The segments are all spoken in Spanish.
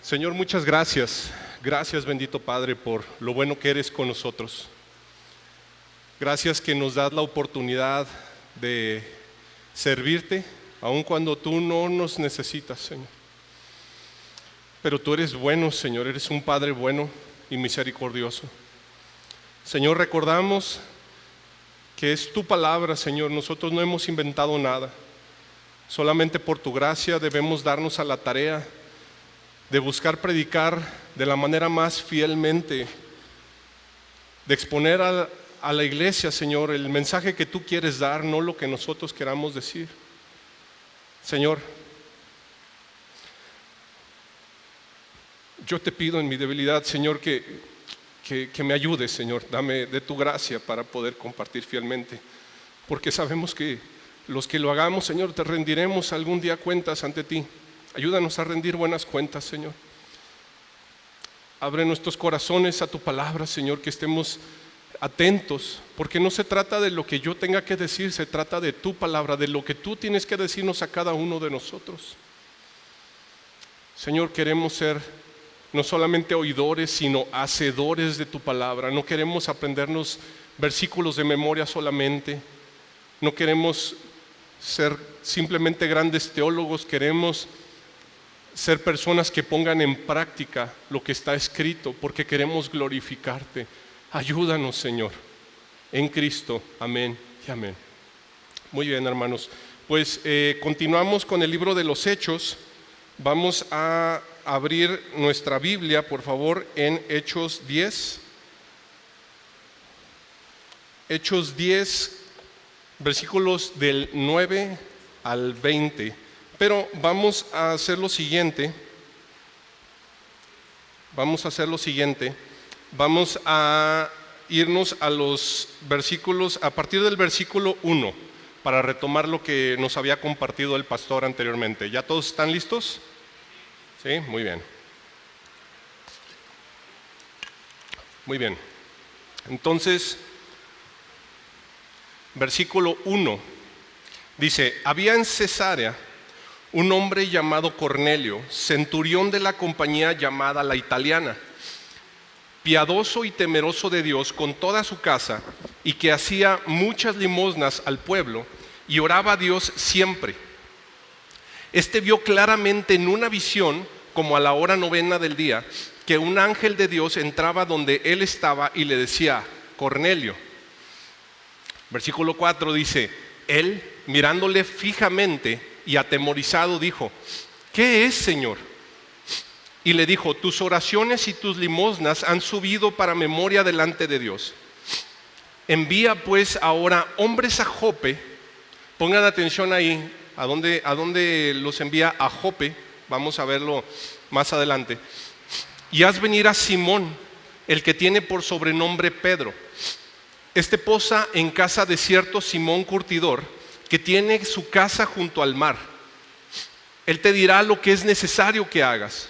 Señor, muchas gracias. Gracias, bendito Padre, por lo bueno que eres con nosotros. Gracias que nos das la oportunidad de servirte, aun cuando tú no nos necesitas, Señor. Pero tú eres bueno, Señor, eres un Padre bueno y misericordioso. Señor, recordamos que es tu palabra, Señor. Nosotros no hemos inventado nada. Solamente por tu gracia debemos darnos a la tarea de buscar predicar de la manera más fielmente, de exponer a la iglesia, Señor, el mensaje que tú quieres dar, no lo que nosotros queramos decir. Señor, yo te pido en mi debilidad, Señor, que me ayudes, Señor. Dame de tu gracia para poder compartir fielmente, porque sabemos que los que lo hagamos, Señor, te rendiremos algún día cuentas ante ti. Ayúdanos a rendir buenas cuentas, Señor. Abre nuestros corazones a tu palabra, Señor, que estemos atentos, porque no se trata de lo que yo tenga que decir, se trata de tu palabra, de lo que tú tienes que decirnos a cada uno de nosotros. Señor, queremos ser no solamente oidores, sino hacedores de tu palabra. No queremos aprendernos versículos de memoria solamente. No queremos ser simplemente grandes teólogos, queremos ser personas que pongan en práctica lo que está escrito, porque queremos glorificarte. Ayúdanos, Señor, en Cristo. Amén y amén. Muy bien, hermanos. Pues continuamos con el libro de los Hechos. Vamos a abrir nuestra Biblia, por favor, en Hechos 10. Hechos 10, versículos del 9 al 20. Pero vamos a hacer lo siguiente. Vamos a irnos a los versículos, a partir del versículo 1, para retomar lo que nos había compartido el pastor anteriormente. ¿Ya todos están listos? Sí, muy bien. Muy bien. Entonces, versículo 1 dice: había en Cesarea un hombre llamado Cornelio, centurión de la compañía llamada la Italiana, piadoso y temeroso de Dios con toda su casa, y que hacía muchas limosnas al pueblo y oraba a Dios siempre. Este vio claramente en una visión, como a la hora 9 del día, que un ángel de Dios entraba donde él estaba y le decía: Cornelio. Versículo 4 dice: él, mirándole fijamente y atemorizado, dijo: ¿qué es, Señor? Y le dijo: tus oraciones y tus limosnas han subido para memoria delante de Dios. Envía pues ahora hombres a Jope. Pongan atención ahí, ¿a dónde los envía? A Jope. Vamos a verlo más adelante. Y haz venir a Simón, el que tiene por sobrenombre Pedro. Este posa en casa de cierto Simón curtidor, que tiene su casa junto al mar. Él te dirá lo que es necesario que hagas.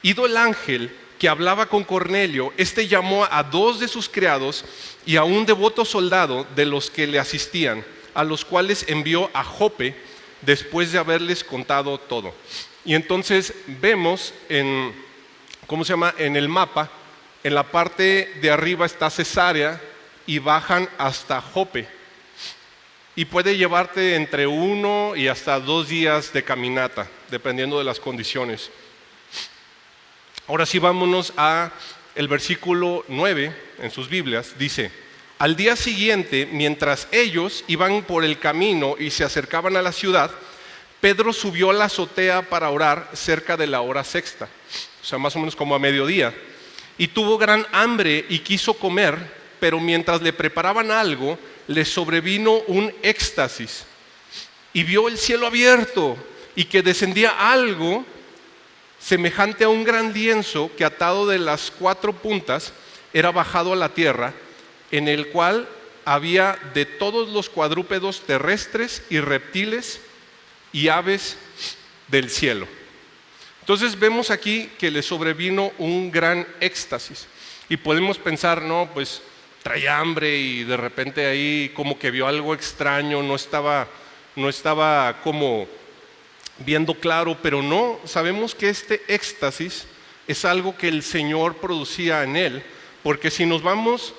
Ido el ángel que hablaba con Cornelio, este llamó a 2 de sus criados y a un devoto soldado de los que le asistían, a los cuales envió a Jope después de haberles contado todo. Y entonces vemos en el mapa, en la parte de arriba está Cesarea y bajan hasta Jope. Y puede llevarte entre 1 y hasta 2 días de caminata, dependiendo de las condiciones. Ahora sí, vámonos a el versículo 9 en sus Biblias. Dice: al día siguiente, mientras ellos iban por el camino y se acercaban a la ciudad, Pedro subió a la azotea para orar cerca de la hora sexta, o sea, más o menos como a mediodía, y tuvo gran hambre y quiso comer, pero mientras le preparaban algo, le sobrevino un éxtasis, y vio el cielo abierto y que descendía algo semejante a un gran lienzo que, atado de las 4 puntas, era bajado a la tierra, en el cual había de todos los cuadrúpedos terrestres y reptiles y aves del cielo. Entonces vemos aquí que le sobrevino un gran éxtasis, y podemos pensar, no, pues traía hambre y de repente ahí como que vio algo extraño, no estaba como viendo claro, pero no, sabemos que este éxtasis es algo que el Señor producía en él, porque si nos vamos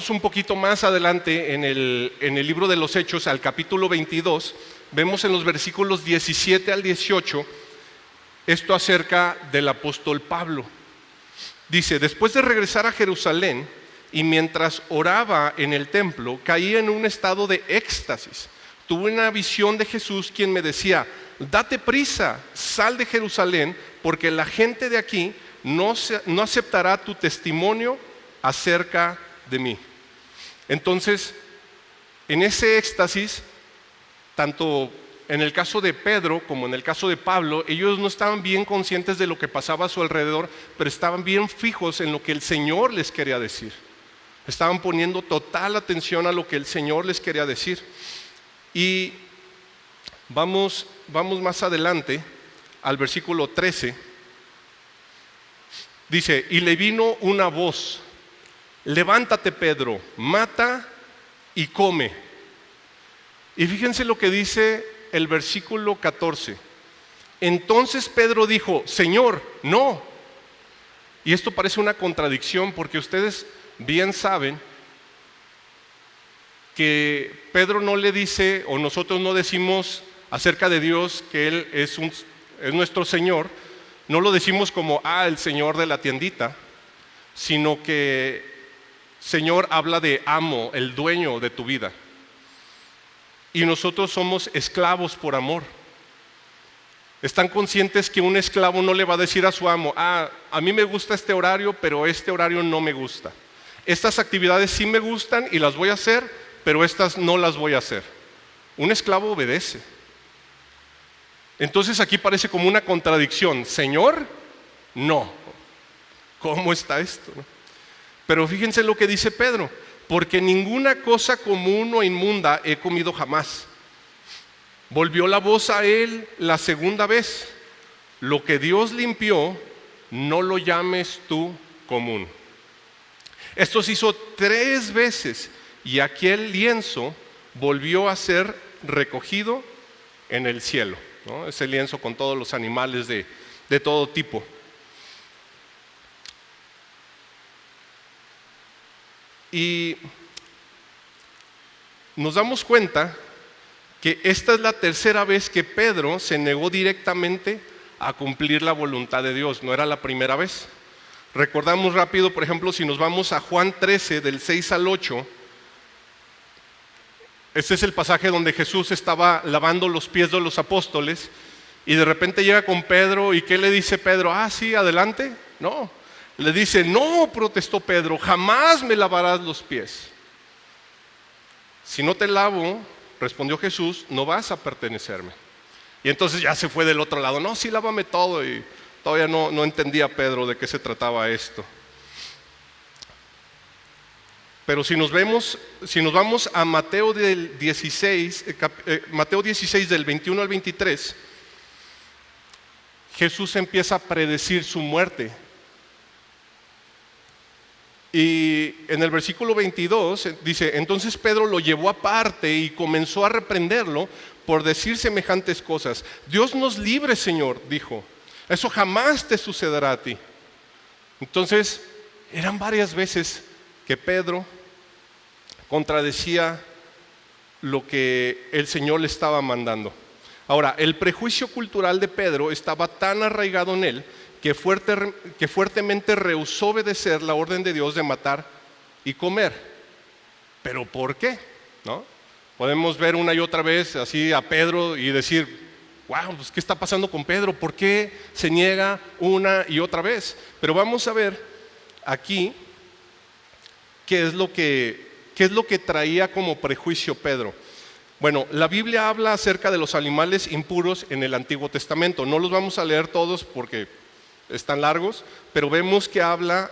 un poquito más adelante en el libro de los Hechos, al capítulo 22, vemos en los versículos 17 al 18, esto acerca del apóstol Pablo. Dice, después de regresar a Jerusalén y mientras oraba en el templo, caí en un estado de éxtasis. Tuve una visión de Jesús quien me decía, date prisa, sal de Jerusalén, porque la gente de aquí no aceptará tu testimonio acerca de mí. Entonces, en ese éxtasis, tanto en el caso de Pedro como en el caso de Pablo, ellos no estaban bien conscientes de lo que pasaba a su alrededor, pero estaban bien fijos en lo que el Señor les quería decir. Estaban poniendo total atención a lo que el Señor les quería decir. Y vamos más adelante al versículo 13. Dice, y le vino una voz, levántate Pedro, mata y come. Y fíjense lo que dice el versículo 14. Entonces Pedro dijo, Señor, no. Y esto parece una contradicción porque ustedes bien saben que Pedro no le dice, o nosotros no decimos acerca de Dios que Él es nuestro Señor, no lo decimos como, el Señor de la tiendita, sino que Señor habla de amo, el dueño de tu vida. Y nosotros somos esclavos por amor. Están conscientes que un esclavo no le va a decir a su amo, a mí me gusta este horario, pero este horario no me gusta. Estas actividades sí me gustan y las voy a hacer, pero estas no las voy a hacer. Un esclavo obedece. Entonces aquí parece como una contradicción. Señor, no. ¿Cómo está esto? Pero fíjense lo que dice Pedro. Porque ninguna cosa común o inmunda he comido jamás. Volvió la voz a él la segunda vez. Lo que Dios limpió, no lo llames tú común. Esto se hizo 3 veces y aquel lienzo volvió a ser recogido en el cielo, ¿no? Ese lienzo con todos los animales de todo tipo. Y nos damos cuenta que esta es la tercera vez que Pedro se negó directamente a cumplir la voluntad de Dios, no era la primera vez. Recordamos rápido, por ejemplo, si nos vamos a Juan 13, del 6 al 8, este es el pasaje donde Jesús estaba lavando los pies de los apóstoles y de repente llega con Pedro y ¿qué le dice Pedro? Sí, adelante. No, le dice, no, protestó Pedro, jamás me lavarás los pies. Si no te lavo, respondió Jesús, no vas a pertenecerme. Y entonces ya se fue del otro lado, no, sí, lávame todo. Y todavía no entendía Pedro de qué se trataba esto. Pero si nos vamos a Mateo 16 del 21 al 23, Jesús empieza a predecir su muerte. Y en el versículo 22 dice, entonces Pedro lo llevó aparte y comenzó a reprenderlo por decir semejantes cosas. Dios nos libre, Señor, dijo, eso jamás te sucederá a ti. Entonces, eran varias veces que Pedro contradecía lo que el Señor le estaba mandando. Ahora, el prejuicio cultural de Pedro estaba tan arraigado en él que fuertemente rehusó obedecer la orden de Dios de matar y comer. ¿Pero por qué? ¿No? Podemos ver una y otra vez así a Pedro y decir, wow, pues ¿qué está pasando con Pedro? ¿Por qué se niega una y otra vez? Pero vamos a ver aquí qué es lo que traía como prejuicio Pedro. Bueno, la Biblia habla acerca de los animales impuros en el Antiguo Testamento. No los vamos a leer todos porque están largos, pero vemos que habla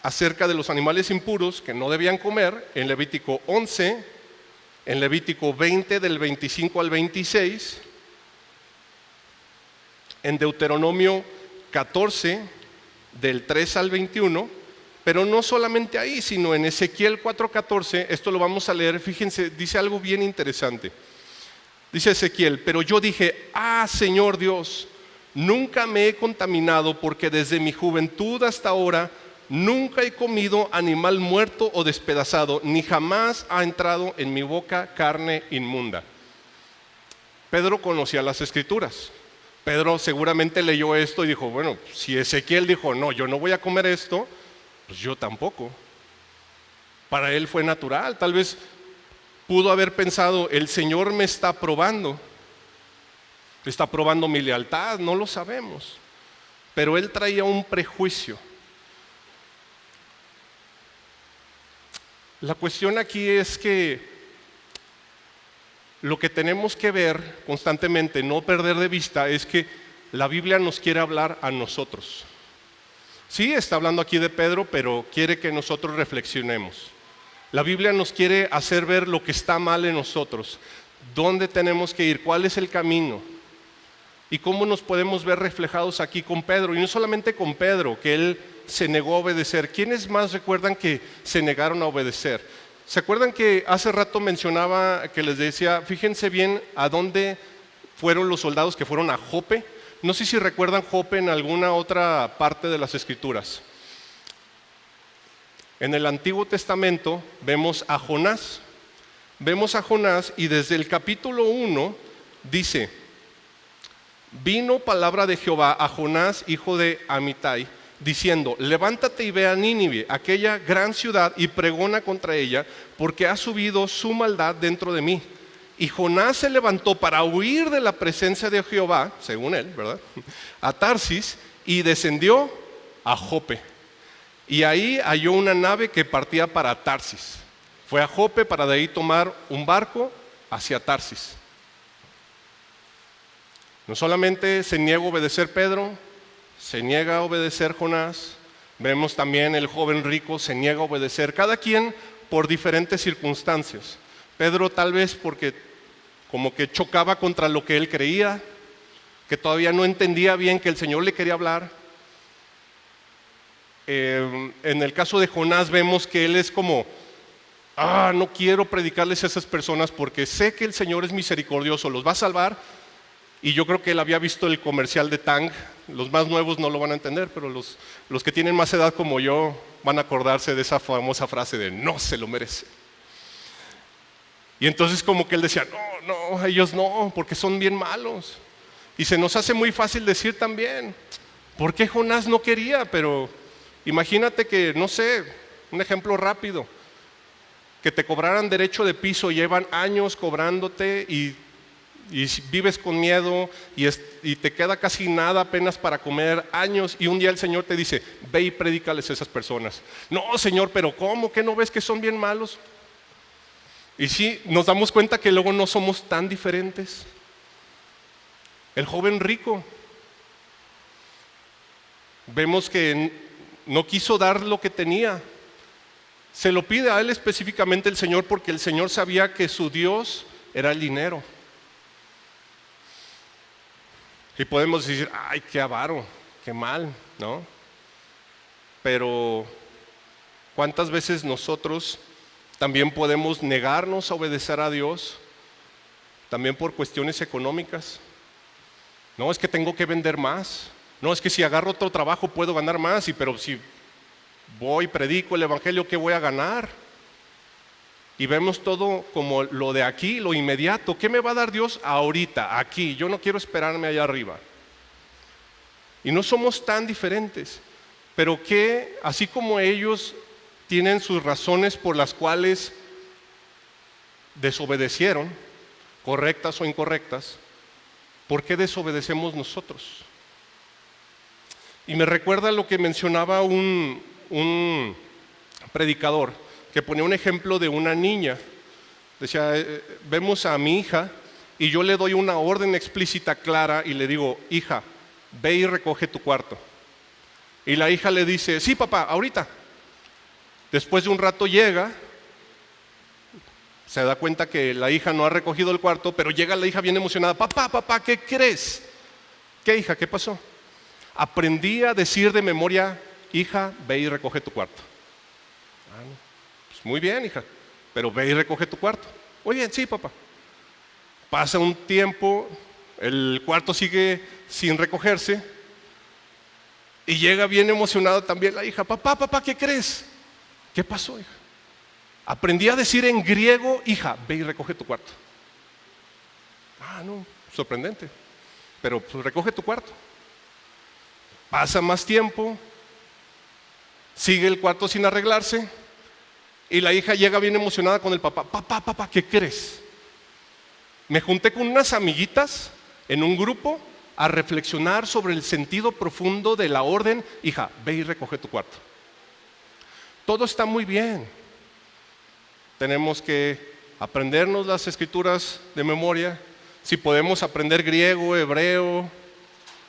acerca de los animales impuros que no debían comer en Levítico 11, en Levítico 20 del 25 al 26, en Deuteronomio 14 del 3 al 21, pero no solamente ahí, sino en Ezequiel 4:14, esto lo vamos a leer, fíjense, dice algo bien interesante. Dice Ezequiel, pero yo dije, Señor Dios, nunca me he contaminado porque desde mi juventud hasta ahora nunca he comido animal muerto o despedazado, ni jamás ha entrado en mi boca carne inmunda. Pedro conocía las Escrituras. Pedro seguramente leyó esto y dijo, bueno, si Ezequiel dijo, no, yo no voy a comer esto, pues yo tampoco. Para él fue natural. Tal vez pudo haber pensado, el Señor me está probando mi lealtad, no lo sabemos. Pero él traía un prejuicio. La cuestión aquí es que lo que tenemos que ver constantemente, no perder de vista, es que la Biblia nos quiere hablar a nosotros. Sí, está hablando aquí de Pedro, pero quiere que nosotros reflexionemos. La Biblia nos quiere hacer ver lo que está mal en nosotros, dónde tenemos que ir, cuál es el camino y cómo nos podemos ver reflejados aquí con Pedro. Y no solamente con Pedro, que él se negó a obedecer. ¿Quiénes más recuerdan que se negaron a obedecer? ¿Se acuerdan que hace rato mencionaba que les decía, fíjense bien a dónde fueron los soldados que fueron a Jope? No sé si recuerdan Jope en alguna otra parte de las Escrituras. En el Antiguo Testamento vemos a Jonás. Y desde el capítulo 1 dice, vino palabra de Jehová a Jonás, hijo de Amitai, diciendo, levántate y ve a Nínive, aquella gran ciudad, y pregona contra ella, porque ha subido su maldad dentro de mí. Y Jonás se levantó para huir de la presencia de Jehová, según él, ¿verdad?, a Tarsis, y descendió a Jope. Y ahí halló una nave que partía para Tarsis. Fue a Jope para de ahí tomar un barco hacia Tarsis. No solamente se niega a obedecer Pedro, se niega a obedecer Jonás. Vemos también el joven rico se niega a obedecer, cada quien por diferentes circunstancias. Pedro tal vez porque como que chocaba contra lo que él creía, que todavía no entendía bien que el Señor le quería hablar. En el caso de Jonás vemos que él es como, no quiero predicarles a esas personas porque sé que el Señor es misericordioso, los va a salvar. Y yo creo que él había visto el comercial de Tang. Los más nuevos no lo van a entender, pero los que tienen más edad como yo van a acordarse de esa famosa frase de no se lo merece. Y entonces como que él decía, no, ellos no, porque son bien malos. Y se nos hace muy fácil decir también, ¿por qué Jonás no quería? Pero imagínate que, no sé, un ejemplo rápido, que te cobraran derecho de piso, llevan años cobrándote y vives con miedo y te queda casi nada apenas para comer, años, y un día el Señor te dice, ve y predícales a esas personas. No, Señor, pero ¿cómo? ¿Qué no ves que son bien malos? Y sí, nos damos cuenta que luego no somos tan diferentes. El joven rico, vemos que no quiso dar lo que tenía. Se lo pide a él específicamente el Señor porque el Señor sabía que su Dios era el dinero. Y podemos decir, ay, qué avaro, qué mal, ¿no? Pero ¿cuántas veces nosotros también podemos negarnos a obedecer a Dios? También por cuestiones económicas. No, es que tengo que vender más. No, es que si agarro otro trabajo puedo ganar más, pero si voy, predico el evangelio, ¿qué voy a ganar? Y vemos todo como lo de aquí, lo inmediato. ¿Qué me va a dar Dios ahorita, aquí? Yo no quiero esperarme allá arriba. Y no somos tan diferentes, pero que así como ellos tienen sus razones por las cuales desobedecieron, correctas o incorrectas, ¿por qué desobedecemos nosotros? Y me recuerda lo que mencionaba un predicador, que ponía un ejemplo de una niña. Decía, vemos a mi hija y yo le doy una orden explícita, clara, y le digo, hija, ve y recoge tu cuarto. Y la hija le dice, sí papá, ahorita. Después de un rato llega, se da cuenta que la hija no ha recogido el cuarto, pero llega la hija bien emocionada, papá, ¿qué crees? ¿Qué hija? ¿Qué pasó? Aprendí a decir de memoria, hija, ve y recoge tu cuarto. Pues muy bien, hija, pero ve y recoge tu cuarto. Muy bien, sí, papá. Pasa un tiempo, el cuarto sigue sin recogerse y llega bien emocionada también la hija. Papá, ¿qué crees? ¿Qué pasó, hija? Aprendí a decir en griego, hija, ve y recoge tu cuarto. No, sorprendente, pero pues recoge tu cuarto. Pasa más tiempo, sigue el cuarto sin arreglarse y la hija llega bien emocionada con el papá. Papá, ¿qué crees? Me junté con unas amiguitas en un grupo a reflexionar sobre el sentido profundo de la orden. Hija, ve y recoge tu cuarto. Todo está muy bien. Tenemos que aprendernos las escrituras de memoria. Si podemos aprender griego, hebreo,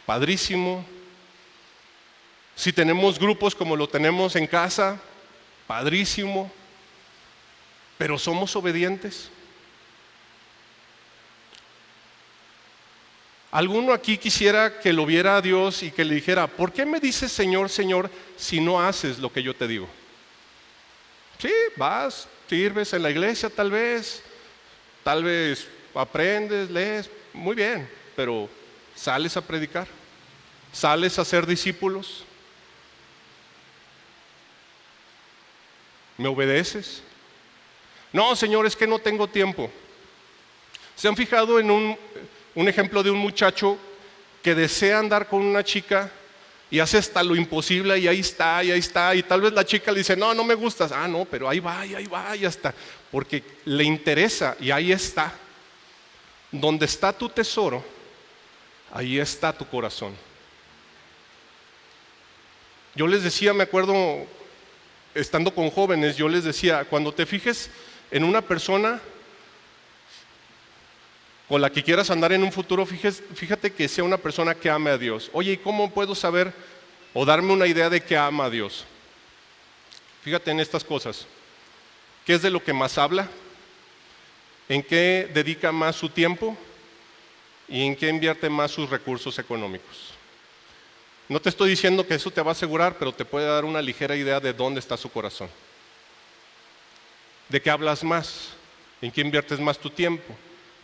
padrísimo. Si tenemos grupos como lo tenemos en casa, padrísimo. Pero ¿somos obedientes? ¿Alguno aquí quisiera que lo viera a Dios y que le dijera, ¿por qué me dices Señor, Señor, si no haces lo que yo te digo? Sí, vas, sirves en la iglesia tal vez aprendes, lees, muy bien, pero ¿sales a predicar? ¿Sales a ser discípulos? ¿Me obedeces? No, Señor, es que no tengo tiempo. ¿Se han fijado en un ejemplo de un muchacho que desea andar con una chica y hace hasta lo imposible y ahí está, y tal vez la chica le dice, no me gustas, no, pero ahí va, y hasta, porque le interesa y ahí está. Donde está tu tesoro, ahí está tu corazón. Yo les decía, me acuerdo, estando con jóvenes, yo les decía, cuando te fijes en una persona con la que quieras andar en un futuro, fíjate que sea una persona que ame a Dios. Oye, ¿y cómo puedo saber o darme una idea de que ama a Dios? Fíjate en estas cosas. ¿Qué es de lo que más habla? ¿En qué dedica más su tiempo? ¿Y en qué invierte más sus recursos económicos? No te estoy diciendo que eso te va a asegurar, pero te puede dar una ligera idea de dónde está su corazón. ¿De qué hablas más? ¿En qué inviertes más tu tiempo?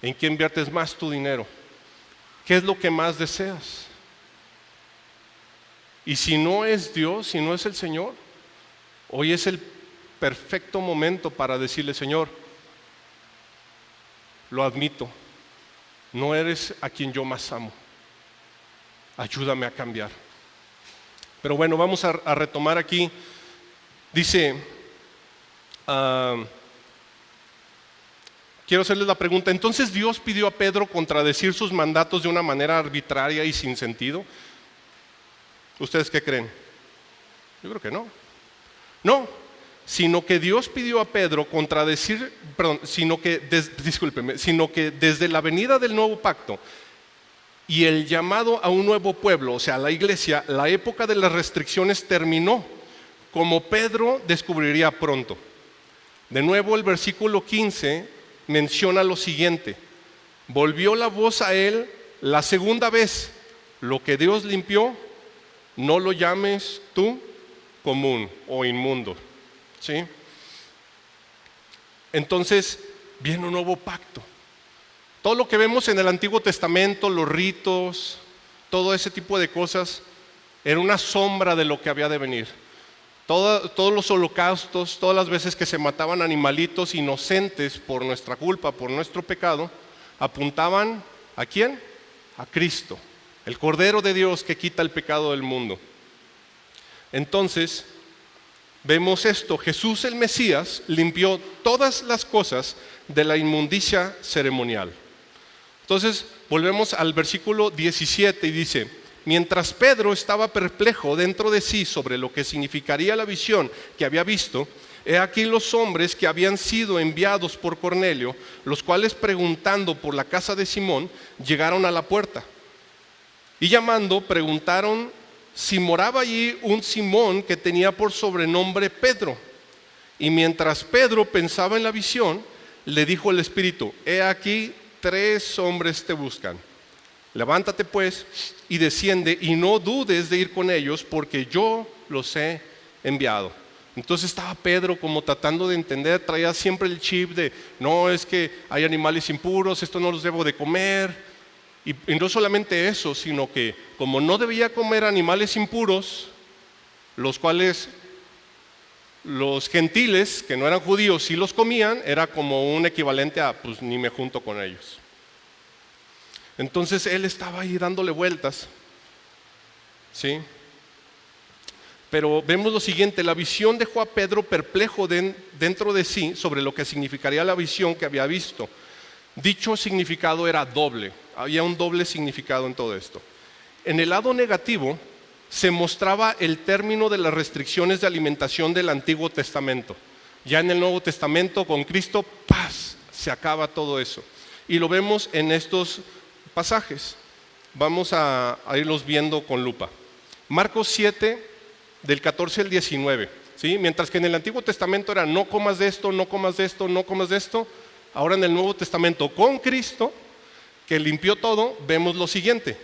¿En qué inviertes más tu dinero? ¿Qué es lo que más deseas? Y si no es Dios, si no es el Señor, hoy es el perfecto momento para decirle, Señor, lo admito, no eres a quien yo más amo. Ayúdame a cambiar. Pero bueno, vamos a retomar aquí. Dice, quiero hacerles la pregunta, ¿entonces Dios pidió a Pedro contradecir sus mandatos de una manera arbitraria y sin sentido? ¿Ustedes qué creen? Yo creo que no. No, sino que Dios pidió a Pedro contradecir, sino que desde la venida del nuevo pacto y el llamado a un nuevo pueblo, o sea, la iglesia, la época de las restricciones terminó, como Pedro descubriría pronto. De nuevo el versículo 15 menciona lo siguiente: volvió la voz a él la segunda vez, lo que Dios limpió, no lo llames tú común o inmundo. ¿Sí? Entonces viene un nuevo pacto. Todo lo que vemos en el Antiguo Testamento, los ritos, todo ese tipo de cosas, era una sombra de lo que había de venir. Todos los holocaustos, todas las veces que se mataban animalitos inocentes por nuestra culpa, por nuestro pecado, apuntaban ¿a quién? A Cristo, el Cordero de Dios que quita el pecado del mundo. Entonces, vemos esto: Jesús el Mesías limpió todas las cosas de la inmundicia ceremonial. Entonces, volvemos al versículo 17 y dice: mientras Pedro estaba perplejo dentro de sí sobre lo que significaría la visión que había visto, he aquí los hombres que habían sido enviados por Cornelio, los cuales preguntando por la casa de Simón, llegaron a la puerta. Y llamando, preguntaron si moraba allí un Simón que tenía por sobrenombre Pedro. Y mientras Pedro pensaba en la visión, le dijo el Espíritu: he aquí 3 hombres te buscan. Levántate pues y desciende y no dudes de ir con ellos, porque yo los he enviado. Entonces estaba Pedro como tratando de entender, traía siempre el chip de, no, es que hay animales impuros, esto no los debo de comer. Y no solamente eso, sino que como no debía comer animales impuros, los cuales los gentiles, que no eran judíos, sí los comían, era como un equivalente a, pues ni me junto con ellos. Entonces él estaba ahí dándole vueltas, ¿sí? Pero vemos lo siguiente, la visión dejó a Pedro perplejo dentro de sí sobre lo que significaría la visión que había visto. Dicho significado era doble, había un doble significado en todo esto. En el lado negativo se mostraba el término de las restricciones de alimentación del Antiguo Testamento. Ya en el Nuevo Testamento con Cristo, ¡paz!, se acaba todo eso. Y lo vemos en estos pasajes. Vamos a irlos viendo con lupa. Marcos 7, del 14 al 19. ¿Sí? Mientras que en el Antiguo Testamento era no comas de esto, no comas de esto, no comas de esto. Ahora en el Nuevo Testamento con Cristo, que limpió todo, vemos lo siguiente.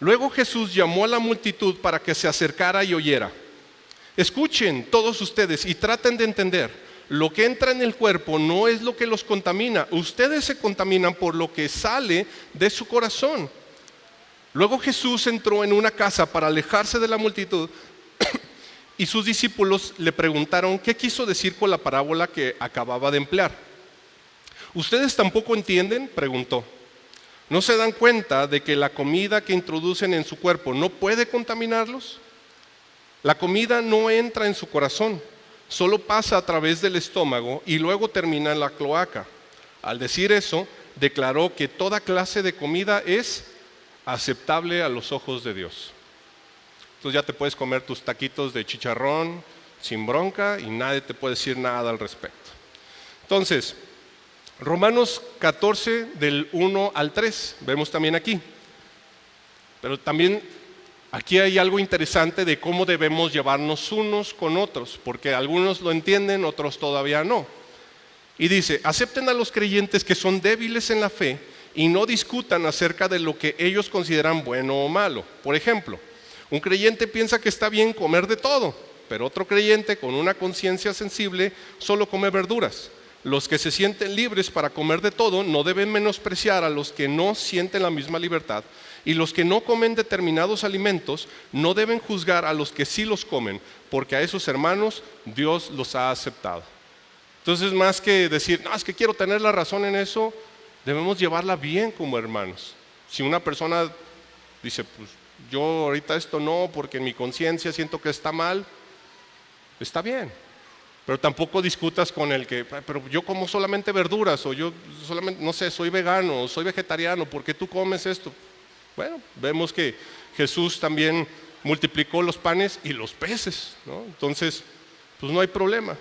Luego Jesús llamó a la multitud para que se acercara y oyera. Escuchen todos ustedes y traten de entender. Lo que entra en el cuerpo no es lo que los contamina. Ustedes se contaminan por lo que sale de su corazón. Luego Jesús entró en una casa para alejarse de la multitud y sus discípulos le preguntaron qué quiso decir con la parábola que acababa de emplear. ¿Ustedes tampoco entienden?, preguntó. ¿No se dan cuenta de que la comida que introducen en su cuerpo no puede contaminarlos? La comida no entra en su corazón, solo pasa a través del estómago y luego termina en la cloaca. Al decir eso, declaró que toda clase de comida es aceptable a los ojos de Dios. Entonces ya te puedes comer tus taquitos de chicharrón sin bronca y nadie te puede decir nada al respecto. Entonces, Romanos 14 del 1 al 3, vemos también aquí. Pero también aquí hay algo interesante de cómo debemos llevarnos unos con otros, porque algunos lo entienden, otros todavía no. Y dice, acepten a los creyentes que son débiles en la fe y no discutan acerca de lo que ellos consideran bueno o malo. Por ejemplo, un creyente piensa que está bien comer de todo, pero otro creyente con una conciencia sensible solo come verduras. Los que se sienten libres para comer de todo no deben menospreciar a los que no sienten la misma libertad, y los que no comen determinados alimentos no deben juzgar a los que sí los comen, porque a esos hermanos Dios los ha aceptado. Entonces, más que decir, no, es que quiero tener la razón en eso, debemos llevarla bien como hermanos. Si una persona dice, pues yo ahorita esto no, porque en mi conciencia siento que está mal, está bien. Pero tampoco discutas con el que, pero yo como solamente verduras, o yo solamente, no sé, soy vegano, o soy vegetariano, ¿por qué tú comes esto? Bueno, vemos que Jesús también multiplicó los panes y los peces, ¿no? Entonces, pues no hay problema.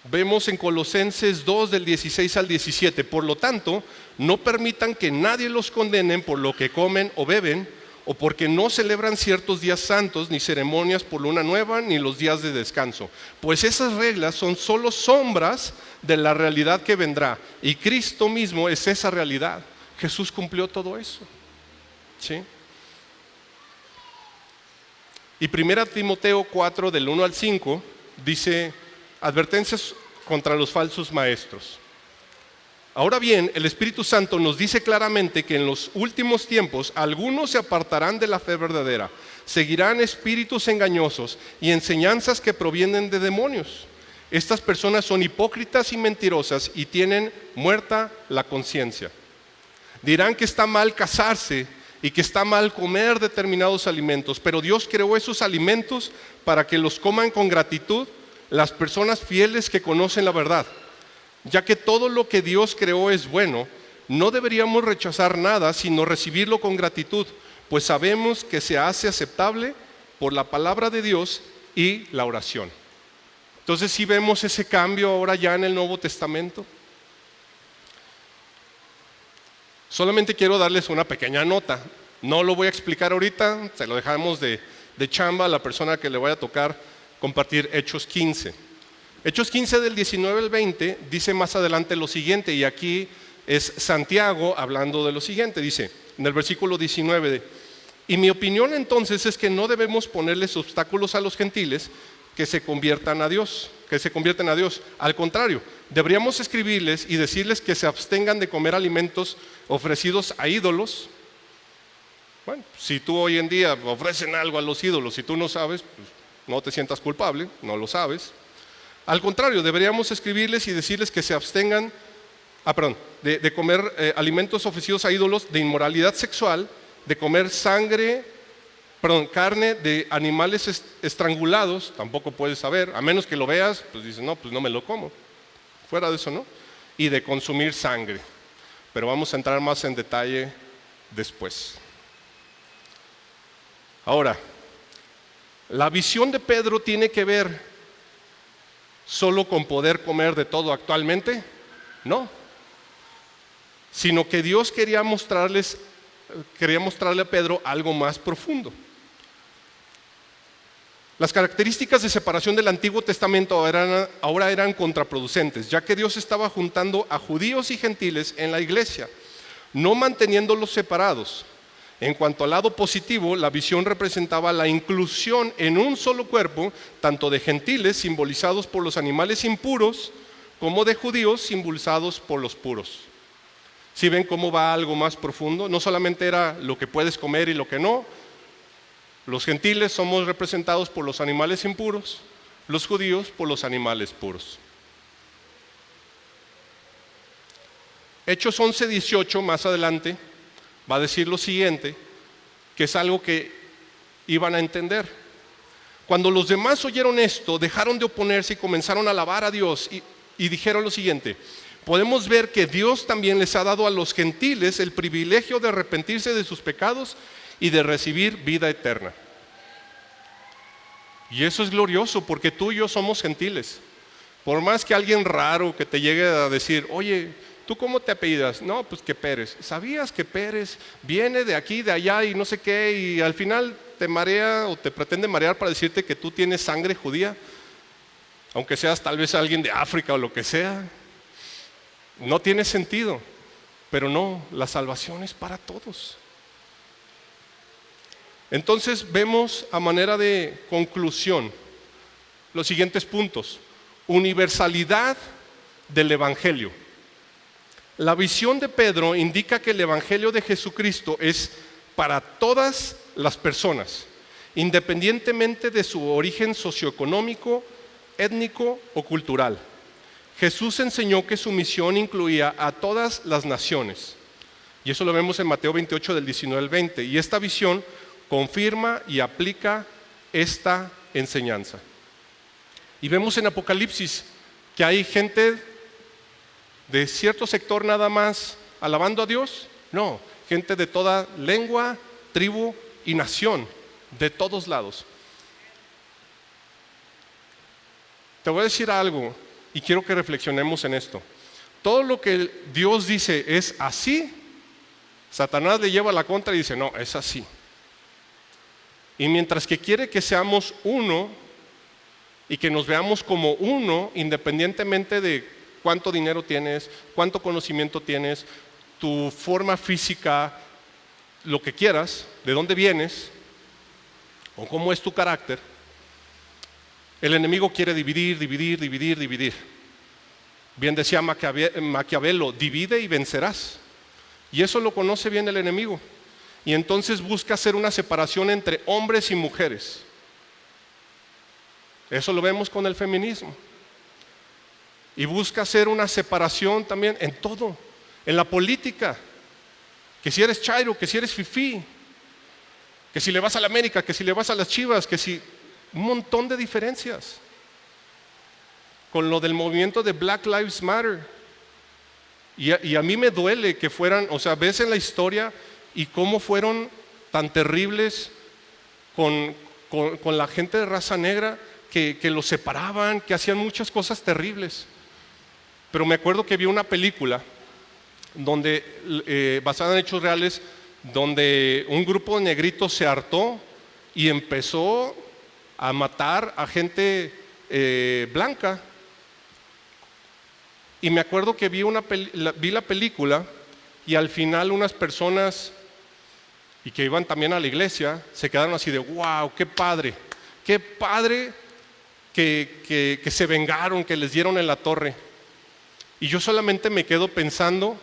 Vemos en Colosenses 2 del 16 al 17, por lo tanto, no permitan que nadie los condenen por lo que comen o beben, o porque no celebran ciertos días santos, ni ceremonias por luna nueva, ni los días de descanso. Pues esas reglas son solo sombras de la realidad que vendrá, y Cristo mismo es esa realidad. Jesús cumplió todo eso. ¿Sí? Y 1 Timoteo 4, del 1 al 5, dice, advertencias contra los falsos maestros. Ahora bien, el Espíritu Santo nos dice claramente que en los últimos tiempos algunos se apartarán de la fe verdadera, seguirán espíritus engañosos y enseñanzas que provienen de demonios. Estas personas son hipócritas y mentirosas y tienen muerta la conciencia. Dirán que está mal casarse y que está mal comer determinados alimentos, pero Dios creó esos alimentos para que los coman con gratitud las personas fieles que conocen la verdad. Ya que todo lo que Dios creó es bueno, no deberíamos rechazar nada, sino recibirlo con gratitud, pues sabemos que se hace aceptable por la palabra de Dios y la oración. Entonces, ¿sí vemos ese cambio ahora ya en el Nuevo Testamento? Solamente quiero darles una pequeña nota. No lo voy a explicar ahorita, se lo dejamos de chamba a la persona que le vaya a tocar compartir Hechos 15. Hechos 15 del 19 al 20 dice más adelante lo siguiente, y aquí es Santiago hablando de lo siguiente. Dice en el versículo 19, Y mi opinión entonces es que no debemos ponerles obstáculos a los gentiles que se conviertan a Dios, que se convierten a Dios. Al contrario, deberíamos escribirles y decirles que se abstengan de comer alimentos ofrecidos a ídolos. Bueno, si tú hoy en día ofrecen algo a los ídolos y tú no sabes, pues no te sientas culpable, no lo sabes. Al contrario, deberíamos escribirles y decirles que se abstengan de comer alimentos ofrecidos a ídolos, de inmoralidad sexual, de comer carne de animales estrangulados, tampoco puedes saber, a menos que lo veas, pues dices, no, pues no me lo como. Fuera de eso, ¿no? Y de consumir sangre. Pero vamos a entrar más en detalle después. Ahora, ¿la visión de Pedro tiene que ver solo con poder comer de todo actualmente? No. Sino que Dios quería mostrarle a Pedro algo más profundo. Las características de separación del Antiguo Testamento ahora eran contraproducentes, ya que Dios estaba juntando a judíos y gentiles en la iglesia, no manteniéndolos separados. En cuanto al lado positivo, la visión representaba la inclusión en un solo cuerpo, tanto de gentiles simbolizados por los animales impuros, como de judíos simbolizados por los puros. ¿Sí ven cómo va algo más profundo? No solamente era lo que puedes comer y lo que no. Los gentiles somos representados por los animales impuros, los judíos por los animales puros. Hechos 11:18, más adelante, va a decir lo siguiente, que es algo que iban a entender. Cuando los demás oyeron esto, dejaron de oponerse y comenzaron a alabar a Dios y dijeron lo siguiente: podemos ver que Dios también les ha dado a los gentiles el privilegio de arrepentirse de sus pecados y de recibir vida eterna. Y eso es glorioso, porque tú y yo somos gentiles. Por más que alguien raro que te llegue a decir, oye, ¿tú cómo te apellidas? No, pues que Pérez. ¿Sabías que Pérez viene de aquí, de allá y no sé qué? Y al final te marea o te pretende marear para decirte que tú tienes sangre judía, aunque seas tal vez alguien de África o lo que sea. No tiene sentido, pero no, la salvación es para todos. Entonces vemos a manera de conclusión los siguientes puntos. Universalidad del Evangelio. La visión de Pedro indica que el Evangelio de Jesucristo es para todas las personas, independientemente de su origen socioeconómico, étnico o cultural. Jesús enseñó que su misión incluía a todas las naciones. Y eso lo vemos en Mateo 28 del 19 al 20. Y esta visión confirma y aplica esta enseñanza. Y vemos en Apocalipsis que hay gente de cierto sector nada más alabando a Dios. No, gente de toda lengua, tribu y nación, de todos lados. Te voy a decir algo y quiero que reflexionemos en esto. Todo lo que Dios dice es así, Satanás le lleva la contra y dice, no, es así. Y mientras que quiere que seamos uno y que nos veamos como uno, independientemente de cuánto dinero tienes, cuánto conocimiento tienes, tu forma física, lo que quieras, de dónde vienes o cómo es tu carácter, el enemigo quiere dividir. Bien decía Maquiavelo, divide y vencerás. Y eso lo conoce bien el enemigo. Y entonces busca hacer una separación entre hombres y mujeres. Eso lo vemos con el feminismo. Y busca hacer una separación también en todo, en la política. Que si eres chairo, que si eres fifí, que si le vas a la América, que si le vas a las Chivas, que si... un montón de diferencias. Con lo del movimiento de Black Lives Matter. Y a mí me duele que fueran, o sea, ves en la historia y cómo fueron tan terribles con la gente de raza negra, que los separaban, que hacían muchas cosas terribles. Pero me acuerdo que vi una película donde, basada en hechos reales, donde un grupo de negritos se hartó y empezó a matar a gente blanca. Y me acuerdo que vi la película y al final unas personas, y que iban también a la iglesia, se quedaron así de wow, qué padre que se vengaron, que les dieron en la torre. Y yo solamente me quedo pensando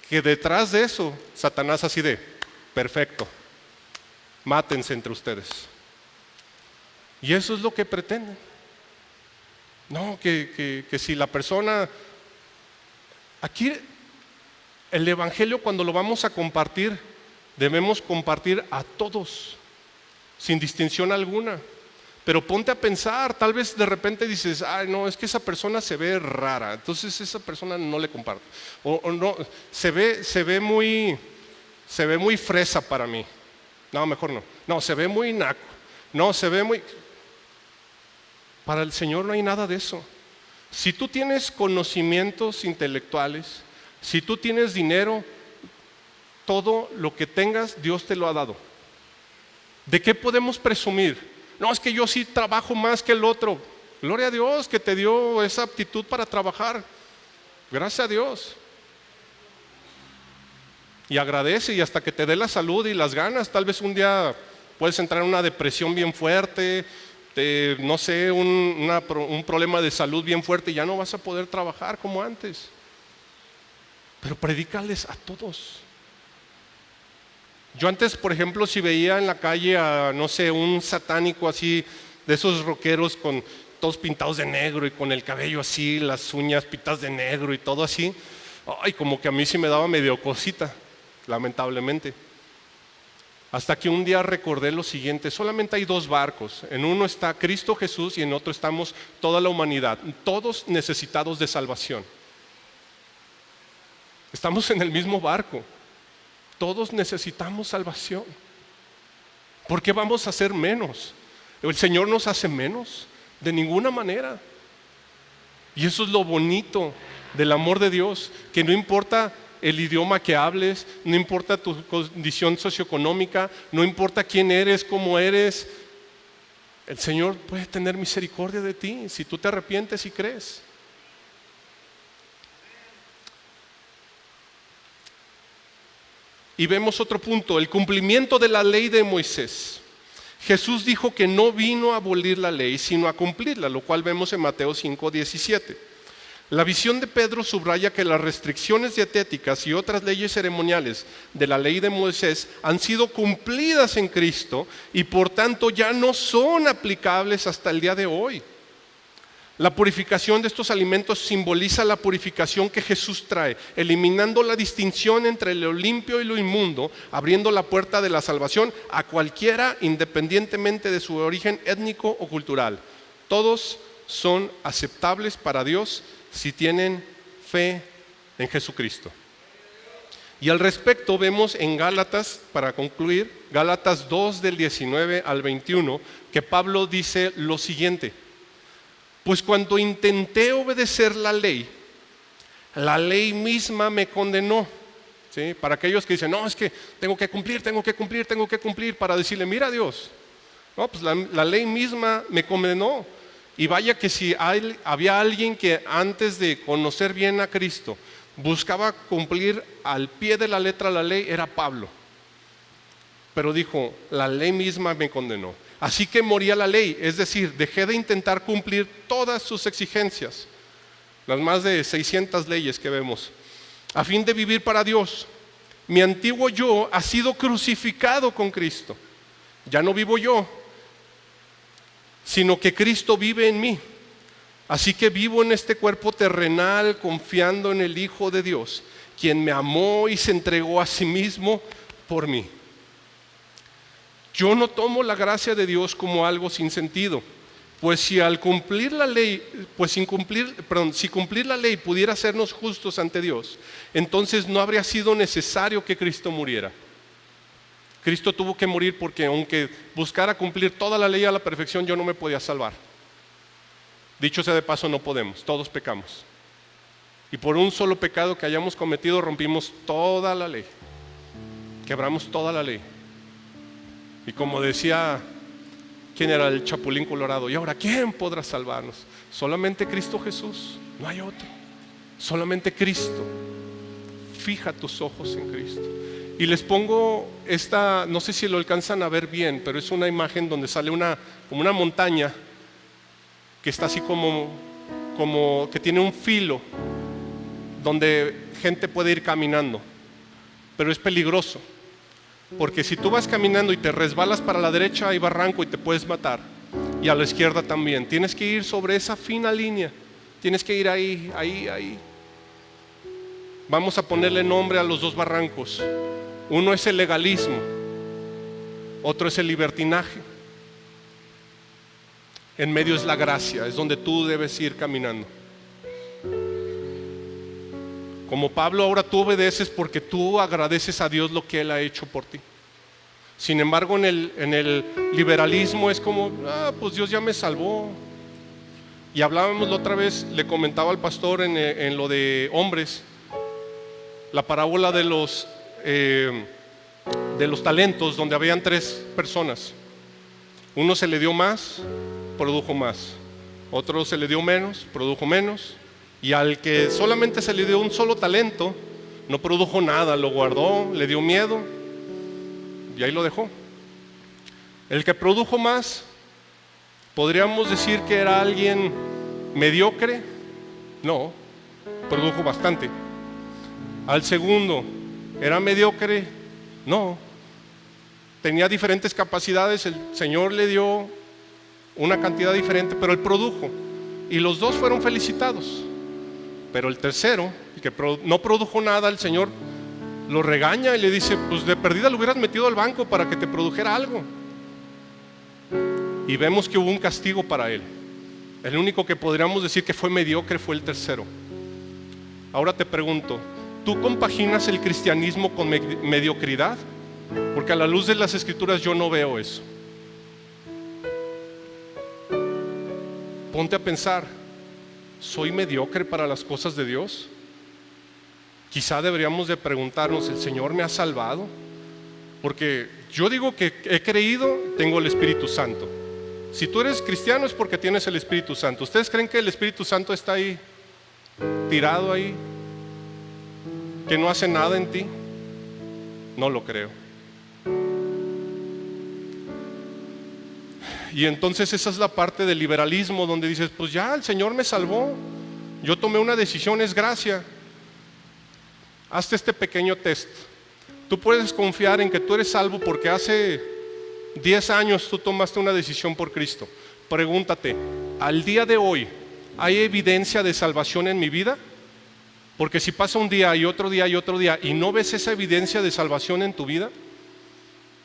que detrás de eso, Satanás así de, perfecto, mátense entre ustedes. Y eso es lo que pretenden. No, que si la persona... Aquí el evangelio, cuando lo vamos a compartir, debemos compartir a todos, sin distinción alguna. Pero ponte a pensar, tal vez de repente dices, ay no, es que esa persona se ve rara, entonces esa persona no le comparto. O no, se ve muy fresa para mí. No, mejor no. No, se ve muy naco. No, se ve muy... Para el Señor no hay nada de eso. Si tú tienes conocimientos intelectuales, si tú tienes dinero, todo lo que tengas, Dios te lo ha dado. ¿De qué podemos presumir? No, es que yo sí trabajo más que el otro. Gloria a Dios que te dio esa aptitud para trabajar. Gracias a Dios. Y agradece, y hasta que te dé la salud y las ganas. Tal vez un día puedes entrar en una depresión bien fuerte, no sé, un problema de salud bien fuerte y ya no vas a poder trabajar como antes. Pero predícales a todos. Yo antes, por ejemplo, si veía en la calle a, no sé, un satánico así, de esos rockeros con todos pintados de negro y con el cabello así, las uñas pintadas de negro y todo así, ay, como que a mí sí me daba medio cosita, lamentablemente. Hasta que un día recordé lo siguiente: solamente hay dos barcos, en uno está Cristo Jesús y en otro estamos toda la humanidad, todos necesitados de salvación. Estamos en el mismo barco. Todos necesitamos salvación. ¿Por qué vamos a ser menos? ¿El Señor nos hace menos? De ninguna manera. Y eso es lo bonito del amor de Dios, que no importa el idioma que hables, no importa tu condición socioeconómica, no importa quién eres, cómo eres, el Señor puede tener misericordia de ti si tú te arrepientes y crees. Y vemos otro punto, el cumplimiento de la ley de Moisés. Jesús dijo que no vino a abolir la ley, sino a cumplirla, lo cual vemos en Mateo 5:17. La visión de Pedro subraya que las restricciones dietéticas y otras leyes ceremoniales de la ley de Moisés han sido cumplidas en Cristo y por tanto ya no son aplicables hasta el día de hoy. La purificación de estos alimentos simboliza la purificación que Jesús trae, eliminando la distinción entre lo limpio y lo inmundo, abriendo la puerta de la salvación a cualquiera, independientemente de su origen étnico o cultural. Todos son aceptables para Dios si tienen fe en Jesucristo. Y al respecto vemos en Gálatas, para concluir, Gálatas 2 del 19 al 21, que Pablo dice lo siguiente: pues cuando intenté obedecer la ley misma me condenó. ¿Sí? Para aquellos que dicen, no, es que tengo que cumplir, para decirle, mira Dios, no, pues la ley misma me condenó. Y vaya que si había alguien que antes de conocer bien a Cristo buscaba cumplir al pie de la letra la ley, era Pablo. Pero dijo, la ley misma me condenó. Así que morí a la ley, es decir, dejé de intentar cumplir todas sus exigencias, las más de 600 leyes que vemos, a fin de vivir para Dios. Mi antiguo yo ha sido crucificado con Cristo. Ya no vivo yo, sino que Cristo vive en mí. Así que vivo en este cuerpo terrenal confiando en el Hijo de Dios, quien me amó y se entregó a sí mismo por mí. Yo no tomo la gracia de Dios como algo sin sentido, pues si cumplir la ley pudiera hacernos justos ante Dios, entonces no habría sido necesario que Cristo muriera. Cristo tuvo que morir porque aunque buscara cumplir toda la ley a la perfección, yo no me podía salvar. Dicho sea de paso, no podemos, todos pecamos. Y por un solo pecado que hayamos cometido rompimos toda la ley, quebramos toda la ley. Y como decía, ¿quién era el Chapulín Colorado? Y ahora, ¿quién podrá salvarnos? Solamente Cristo Jesús, no hay otro. Solamente Cristo. Fija tus ojos en Cristo. Y les pongo esta, no sé si lo alcanzan a ver bien, pero es una imagen donde sale como una montaña que está así como que tiene un filo donde gente puede ir caminando, pero es peligroso, porque si tú vas caminando y te resbalas para la derecha hay barranco y te puedes matar, y a la izquierda también. Tienes que ir sobre esa fina línea, tienes que ir ahí. Vamos a ponerle nombre a los dos barrancos. Uno es el legalismo, otro es el libertinaje. En medio es la gracia, es donde tú debes ir caminando. Como Pablo, ahora tú obedeces porque tú agradeces a Dios lo que Él ha hecho por ti. Sin embargo, en el liberalismo es como, pues Dios ya me salvó. Y hablábamos la otra vez, le comentaba al pastor en lo de hombres, la parábola de los talentos, donde habían 3 personas. Uno se le dio más, produjo más. Otro se le dio menos, produjo menos. Y al que solamente se le dio un solo talento, no produjo nada, lo guardó, le dio miedo y ahí lo dejó. El que produjo más, podríamos decir que era alguien mediocre. No, produjo bastante. Al segundo, ¿era mediocre? No, tenía diferentes capacidades, el Señor le dio una cantidad diferente, pero él produjo y los dos fueron felicitados. Pero el tercero, el que no produjo nada, el Señor lo regaña y le dice, pues de perdida lo hubieras metido al banco para que te produjera algo. Y vemos que hubo un castigo para él. El único que podríamos decir que fue mediocre fue el tercero. Ahora te pregunto, ¿tú compaginas el cristianismo con mediocridad? Porque a la luz de las Escrituras yo no veo eso. Ponte a pensar, ¿soy mediocre para las cosas de Dios? Quizá deberíamos de preguntarnos, ¿el Señor me ha salvado? Porque yo digo que he creído, tengo el Espíritu Santo. Si tú eres cristiano es porque tienes el Espíritu Santo. ¿Ustedes creen que el Espíritu Santo está ahí, tirado ahí, que no hace nada en ti? No lo creo. Y entonces esa es la parte del liberalismo donde dices, pues ya el Señor me salvó, yo tomé una decisión, es gracia. Hazte este pequeño test. Tú puedes confiar en que tú eres salvo porque hace 10 años tú tomaste una decisión por Cristo. Pregúntate, ¿al día de hoy hay evidencia de salvación en mi vida? Porque si pasa un día y otro día y otro día y no ves esa evidencia de salvación en tu vida,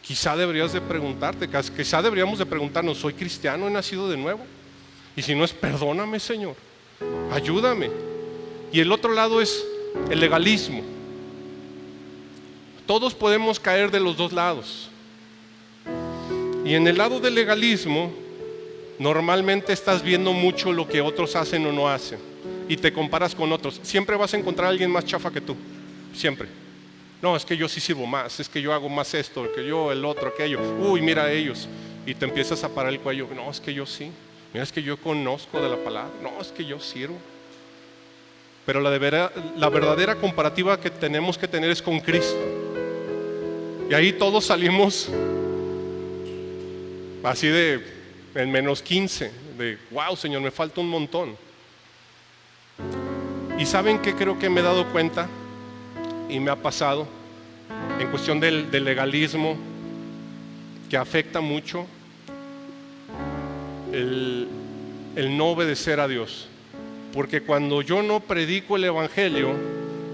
quizá deberías de preguntarte, quizá deberíamos de preguntarnos, ¿soy cristiano? ¿He nacido de nuevo? Y si no es, perdóname, Señor, ayúdame. Y el otro lado es el legalismo. Todos podemos caer de los dos lados. Y en el lado del legalismo, normalmente estás viendo mucho lo que otros hacen o no hacen y te comparas con otros. Siempre vas a encontrar a alguien más chafa que tú, siempre. No, es que yo sí sirvo más, es que yo hago más esto, que yo el otro, aquello. Uy, mira a ellos. Y te empiezas a parar el cuello. No, es que yo sí. Mira, es que yo conozco de la palabra. No, es que yo sirvo. Pero la verdadera comparativa que tenemos que tener es con Cristo. Y ahí todos salimos así en menos 15, de wow, Señor, me falta un montón. Y ¿saben qué creo que me he dado cuenta? Y me ha pasado en cuestión del legalismo, que afecta mucho el no obedecer a Dios. Porque cuando yo no predico el evangelio,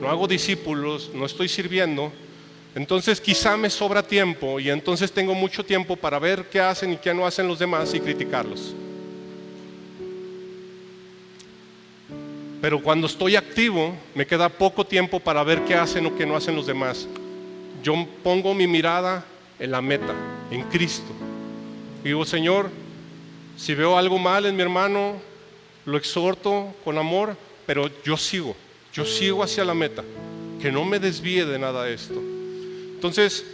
no hago discípulos, no estoy sirviendo, entonces quizá me sobra tiempo y entonces tengo mucho tiempo para ver qué hacen y qué no hacen los demás y criticarlos. Pero cuando estoy activo, me queda poco tiempo para ver qué hacen o qué no hacen los demás. Yo pongo mi mirada en la meta, en Cristo. Y digo, Señor, si veo algo mal en mi hermano, lo exhorto con amor, pero yo sigo hacia la meta, que no me desvíe de nada esto. Entonces,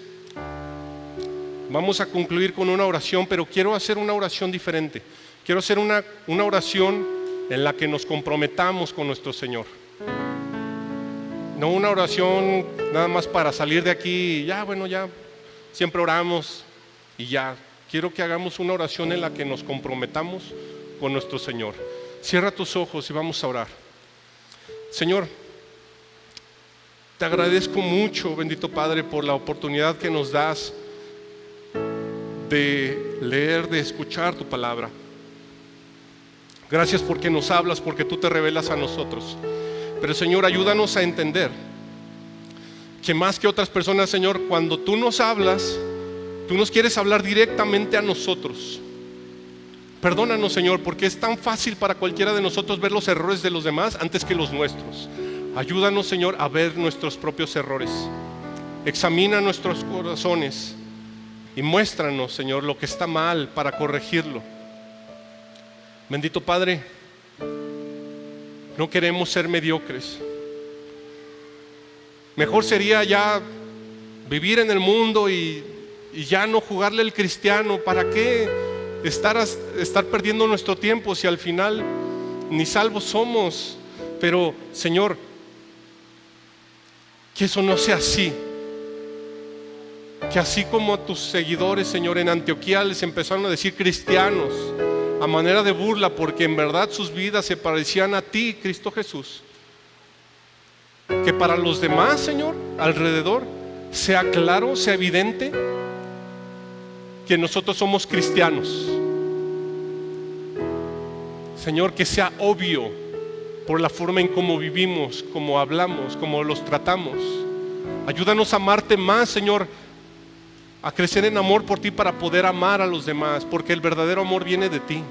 vamos a concluir con una oración, pero quiero hacer una oración diferente. Quiero hacer una oración en la que nos comprometamos con nuestro Señor. No una oración nada más para salir de aquí y ya, bueno, ya siempre oramos y ya. Quiero que hagamos una oración en la que nos comprometamos con nuestro Señor. Cierra tus ojos y vamos a orar. Señor, te agradezco mucho, bendito Padre, por la oportunidad que nos das de leer, de escuchar tu palabra. Gracias porque nos hablas, porque tú te revelas a nosotros. Pero Señor, ayúdanos a entender que más que otras personas, Señor, cuando tú nos hablas, tú nos quieres hablar directamente a nosotros. Perdónanos, Señor, porque es tan fácil para cualquiera de nosotros ver los errores de los demás antes que los nuestros. Ayúdanos, Señor, a ver nuestros propios errores. Examina nuestros corazones y muéstranos, Señor, lo que está mal para corregirlo. Bendito Padre, no queremos ser mediocres. Mejor sería ya vivir en el mundo y ya no jugarle al cristiano. ¿Para qué estar perdiendo nuestro tiempo si al final ni salvos somos? Pero Señor, que eso no sea así. Que así como a tus seguidores, Señor, en Antioquía les empezaron a decir cristianos a manera de burla, porque en verdad sus vidas se parecían a ti, Cristo Jesús. Que para los demás, Señor, alrededor, sea claro, sea evidente que nosotros somos cristianos. Señor, que sea obvio por la forma en cómo vivimos, cómo hablamos, cómo los tratamos. Ayúdanos a amarte más, Señor, a crecer en amor por ti para poder amar a los demás, porque el verdadero amor viene de ti.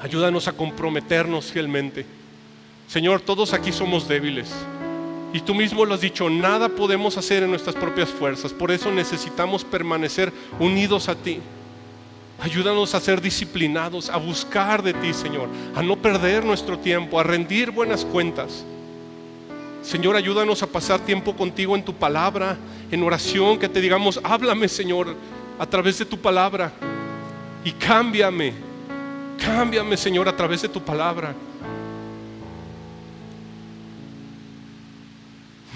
Ayúdanos a comprometernos fielmente. Señor, todos aquí somos débiles y tú mismo lo has dicho, nada podemos hacer en nuestras propias fuerzas. Por eso necesitamos permanecer unidos a ti. Ayúdanos a ser disciplinados, a buscar de ti, Señor, a no perder nuestro tiempo, a rendir buenas cuentas. Señor, ayúdanos a pasar tiempo contigo en tu palabra, en oración, que te digamos, háblame, Señor, a través de tu palabra y cámbiame, Señor, a través de tu palabra.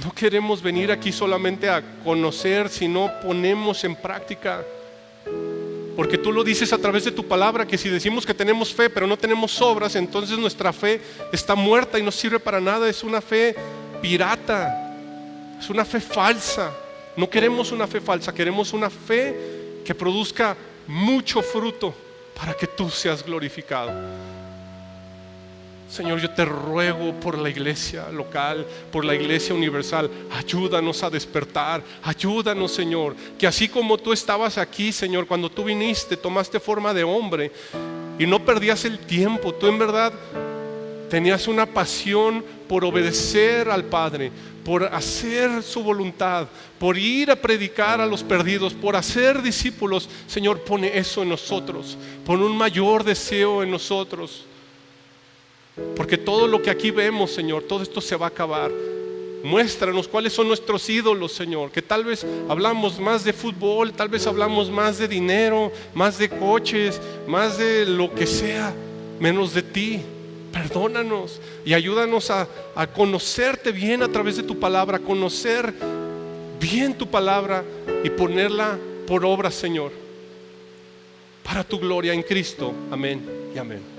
No queremos venir aquí solamente a conocer, sino ponemos en práctica. Porque tú lo dices a través de tu palabra, que si decimos que tenemos fe pero no tenemos obras, entonces nuestra fe está muerta y no sirve para nada. Es una fe pirata, es una fe falsa. No queremos una fe falsa, queremos una fe que produzca mucho fruto para que tú seas glorificado. Señor, yo te ruego por la iglesia local, por la iglesia universal, ayúdanos a despertar, ayúdanos, Señor, que así como tú estabas aquí, Señor, cuando tú viniste, tomaste forma de hombre y no perdías el tiempo, tú en verdad tenías una pasión por obedecer al Padre, por hacer su voluntad, por ir a predicar a los perdidos, por hacer discípulos. Señor, pone eso en nosotros, pon un mayor deseo en nosotros. Porque todo lo que aquí vemos, Señor, todo esto se va a acabar. Muéstranos cuáles son nuestros ídolos, Señor. Que tal vez hablamos más de fútbol, tal vez hablamos más de dinero, más de coches, más de lo que sea, menos de ti. Perdónanos y ayúdanos a conocerte bien a través de tu palabra, a conocer bien tu palabra y ponerla por obra, Señor, para tu gloria en Cristo. Amén y amén.